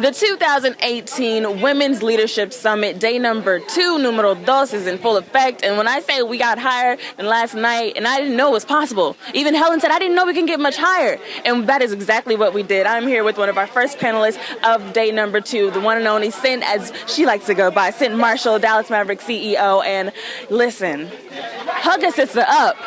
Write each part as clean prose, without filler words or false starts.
The 2018 Women's Leadership Summit, day number 2, numero dos, is in full effect. And when I say we got higher than last night, and I didn't know it was possible. Even Helen said, I didn't know we can get much higher. And that is exactly what we did. I'm here with one of our first panelists of day number 2, the one and only Cint, as she likes to go by, Cint Marshall, Dallas Maverick CEO. And listen, hug a sister up.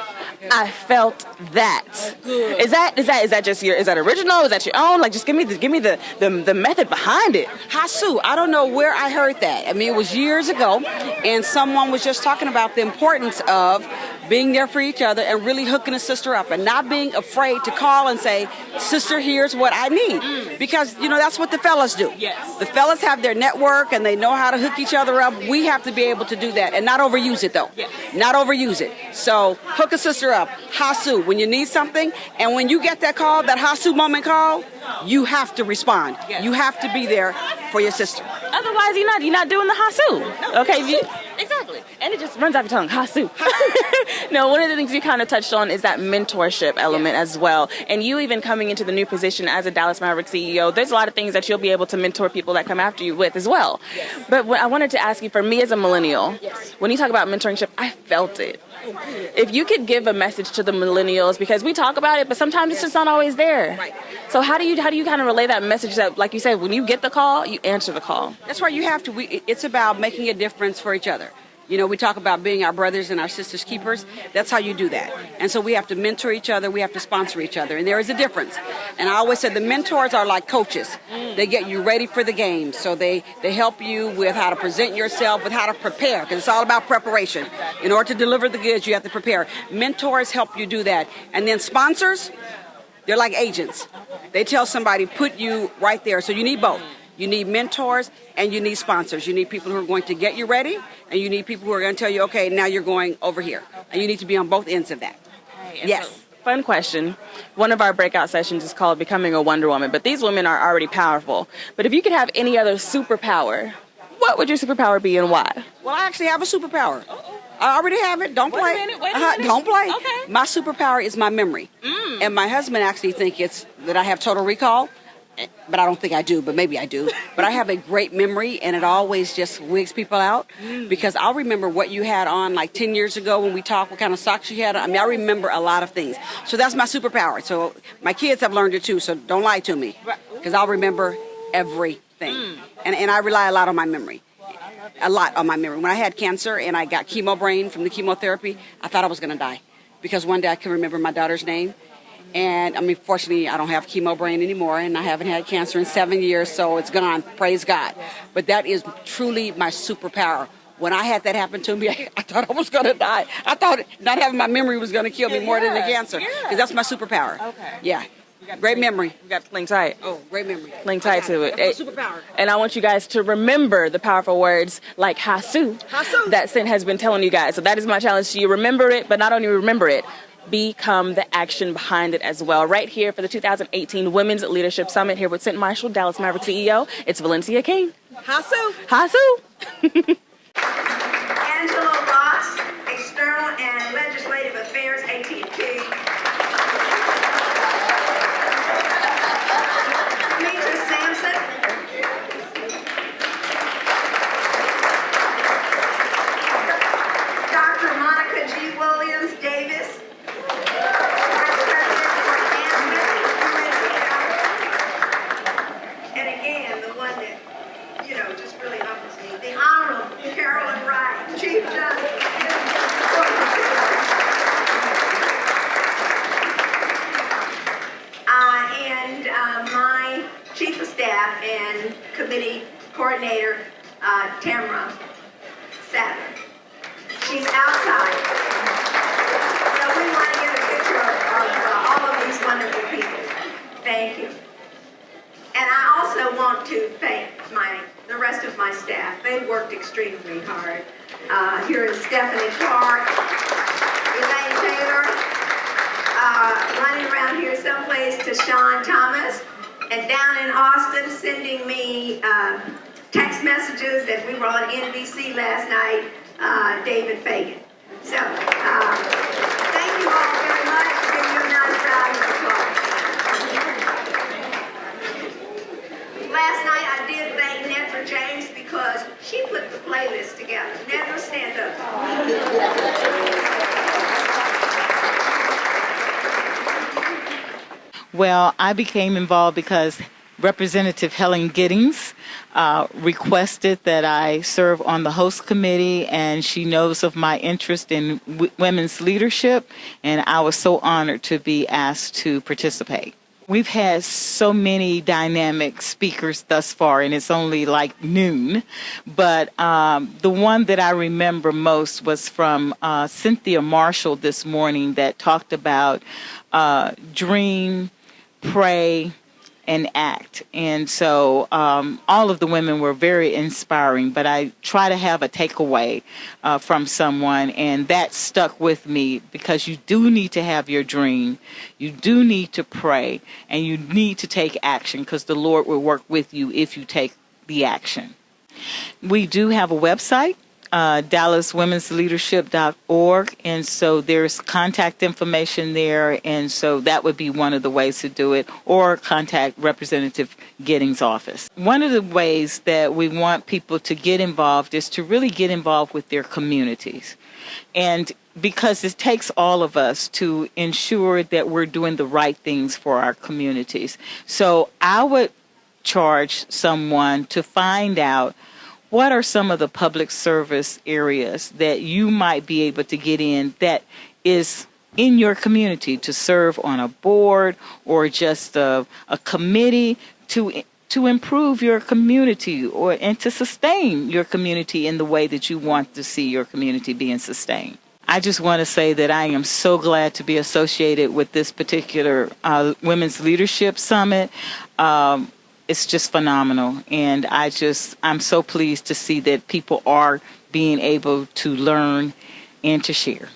I felt that. Good. Is that just is that original? Is that your own? Like, just give me the method behind it. Hasu, I don't know where I heard that. I mean, it was years ago, and someone was just talking about the importance of being there for each other and really hooking a sister up and not being afraid to call and say, sister, here's what I need. Because, that's what the fellas do. Yes. The fellas have their network and they know how to hook each other up. We have to be able to do that and not overuse it, though. Yes. Not overuse it. So hook a sister up. Hasu, when you need something, and when you get that call, that Hasu moment call, you have to respond. Yes. You have to be there for your sister. Otherwise, you're not doing the Hasu. No, okay, exactly. And it just runs off your tongue. Hasu. No, one of the things you kind of touched on is that mentorship element as well. And you even coming into the new position as a Dallas Maverick CEO, there's a lot of things that you'll be able to mentor people that come after you with as well. Yes. But what I wanted to ask you, for me as a millennial, yes, when you talk about mentorship, I felt it. If you could give a message to the millennials, because we talk about it, but sometimes it's just not always there. Right. So how do you kind of relay that message that, like you said, when you get the call, you answer the call? That's right. You have to. It's about making a difference for each other. We talk about being our brothers and our sisters' keepers. That's how you do that. And so we have to mentor each other. We have to sponsor each other. And there is a difference. And I always said the mentors are like coaches. They get you ready for the game. So they help you with how to present yourself, with how to prepare, because it's all about preparation. In order to deliver the goods, you have to prepare. Mentors help you do that. And then sponsors, they're like agents. They tell somebody, put you right there. So you need both. You need mentors and you need sponsors. You need people who are going to get you ready, and you need people who are going to tell you, okay, now you're going over here. And you need to be on both ends of that. Okay, yes. So, fun question. One of our breakout sessions is called Becoming a Wonder Woman, but these women are already powerful. But if you could have any other superpower, what would your superpower be and why? Well, I actually have a superpower. I already have it. Don't play. Wait a minute. Don't play. Okay. My superpower is my memory. And my husband actually thinks it's that I have total recall. But I don't think I do, but maybe I do. But I have a great memory, and it always just wigs people out, because I'll remember what you had on like 10 years ago when we talked, what kind of socks you had on. I mean, I remember a lot of things. So that's my superpower. So my kids have learned it too, so don't lie to me, because I'll remember everything. And I rely a lot on my memory. A lot on my memory. When I had cancer and I got chemo brain from the chemotherapy, I thought I was going to die, because one day I can remember my daughter's name. And I mean, fortunately, I don't have chemo brain anymore, and I haven't had cancer in 7 years, so it's gone. Praise God. But that is truly my superpower. When I had that happen to me, I thought I was going to die. I thought not having my memory was going to kill me more than the cancer, because that's my superpower. Okay. Yeah. Great memory. We got to cling tight. Oh, great memory. Cling tight to it. That's my superpower. And I want you guys to remember the powerful words like Hasu that Cint has been telling you guys. So that is my challenge to you. Remember it, but not only remember it, become the action behind it as well. Right here for the 2018 Women's Leadership Summit, here with Cint Marshall, Dallas Maverick CEO. It's Valencia King. Hasu. Hasu. Angela Ross, External and Legislative Affairs, AT&T. Demetra Sampson. Dr. Monica G. Williams Davis. Vice President for Advancement, and again, the one that, just really humbles me, the Honorable Carolyn Wright, Chief Justice. And my Chief of Staff and Committee Coordinator, Tamara Sadler. She's outside. So we want to get a picture of all of these wonderful people. Thank you. And I also want to thank the rest of my staff. They worked extremely hard. Here is Stephanie Clark, Elaine Taylor, running around here someplace to Sean Thomas, and down in Austin sending me text messages that we were on NBC last night, David Fagan. So, thank you all very much. Give you a nice round of applause. Last night I did playlist together. Never stand up. Well, I became involved because Representative Helen Giddings requested that I serve on the host committee, and she knows of my interest in women's leadership, and I was so honored to be asked to participate. We've had so many dynamic speakers thus far, and it's only like noon. But the one that I remember most was from Cynthia Marshall this morning that talked about dream, pray, and act. And so all of the women were very inspiring, but I try to have a takeaway from someone, and that stuck with me because you do need to have your dream, you do need to pray, and you need to take action because the Lord will work with you if you take the action. We do have a website, DallasWomen'sLeadership.org, and so there's contact information there, and so that would be one of the ways to do it, or contact Representative Giddings' office. One of the ways that we want people to get involved is to really get involved with their communities, and because it takes all of us to ensure that we're doing the right things for our communities. So I would charge someone to find out what are some of the public service areas that you might be able to get in that is in your community to serve on a board or just a committee to improve your community and to sustain your community in the way that you want to see your community being sustained. I just want to say that I am so glad to be associated with this particular Women's Leadership Summit. It's just phenomenal, and I'm so pleased to see that people are being able to learn and to share.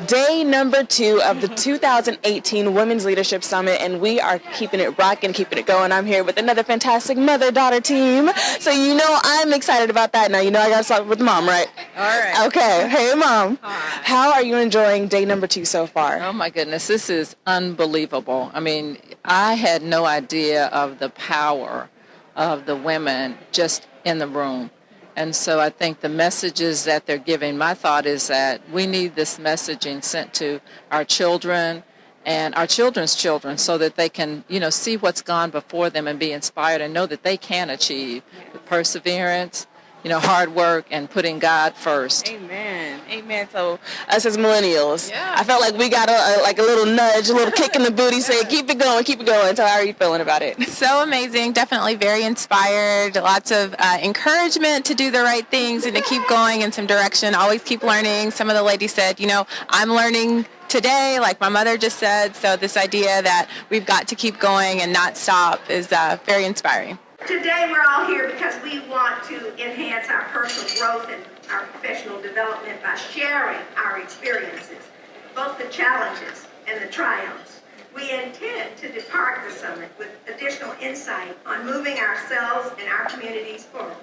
Day number 2 of the 2018 Women's Leadership Summit, and we are keeping it rocking, keeping it going. I'm here with another fantastic mother-daughter team, so you know I'm excited about that. Now you know I got to start with Mom, right? All right. Okay. Hey, Mom. Hi. How are you enjoying day number 2 so far? Oh my goodness, this is unbelievable. I mean, I had no idea of the power of the women just in the room. And so I think the messages that they're giving, my thought is that we need this messaging sent to our children and our children's children so that they can, see what's gone before them and be inspired and know that they can achieve with perseverance, hard work and putting God first. Amen. Amen. So us as millennials, Yeah. I felt like we got a little nudge, a little kick in the booty, saying keep it going, keep it going. So how are you feeling about it? So amazing. Definitely very inspired. Lots of encouragement to do the right things and to keep going in some direction. Always keep learning. Some of the ladies said, I'm learning today, like my mother just said. So this idea that we've got to keep going and not stop is very inspiring. Today we're all here because we want to enhance our personal growth and our professional development by sharing our experiences, both the challenges and the triumphs. We intend to depart the summit with additional insight on moving ourselves and our communities forward.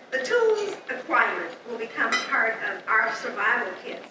The tools acquired will become part of our survival kits,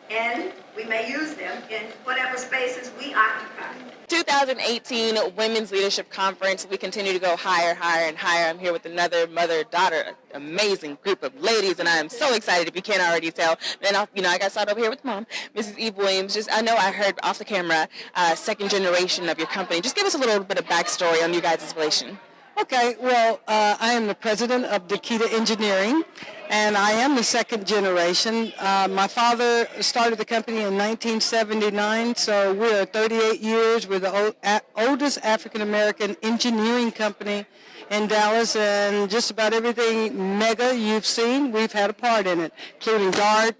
and we may use them in whatever spaces we occupy. 2018 Women's Leadership Conference. We continue to go higher, higher, and higher. I'm here with another mother-daughter, amazing group of ladies, and I am so excited if you can't already tell. And I got to start over here with Mom, Mrs. Eve Williams. I know I heard off the camera, second generation of your company. Just give us a little bit of backstory on you guys' relation. Okay, well, I am the president of Dakita Engineering, and I am the second generation. My father started the company in 1979, so we're 38 years. We're the oldest African-American engineering company in Dallas, and just about everything mega you've seen, we've had a part in it, including DART,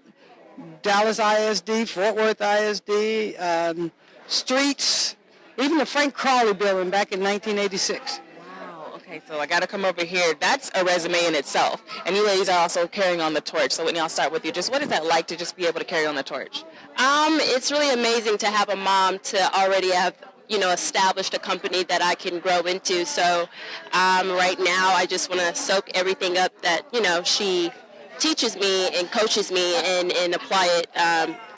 Dallas ISD, Fort Worth ISD, streets, even the Frank Crawley building back in 1986. Okay, so I got to come over here. That's a resume in itself. And you ladies are also carrying on the torch. So Whitney, I'll start with you. Just what is that like to just be able to carry on the torch? It's really amazing to have a mom to already have, established a company that I can grow into. So right now I just want to soak everything up that, she teaches me and coaches me and apply it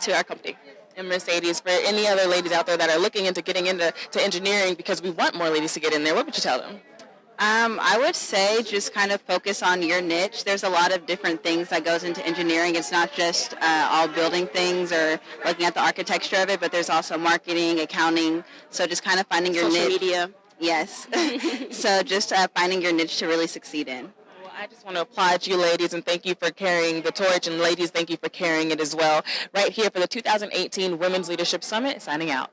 to our company. And Mercedes, for any other ladies out there that are looking into getting into engineering because we want more ladies to get in there, what would you tell them? I would say just kind of focus on your niche. There's a lot of different things that goes into engineering. It's not just all building things or looking at the architecture of it, but there's also marketing, accounting. So just kind of finding your Social niche. media. Yes. So just finding your niche to really succeed in. Well, I just want to applaud you ladies and thank you for carrying the torch, and ladies, thank you for carrying it as well. Right here for the 2018 Women's Leadership Summit, signing out.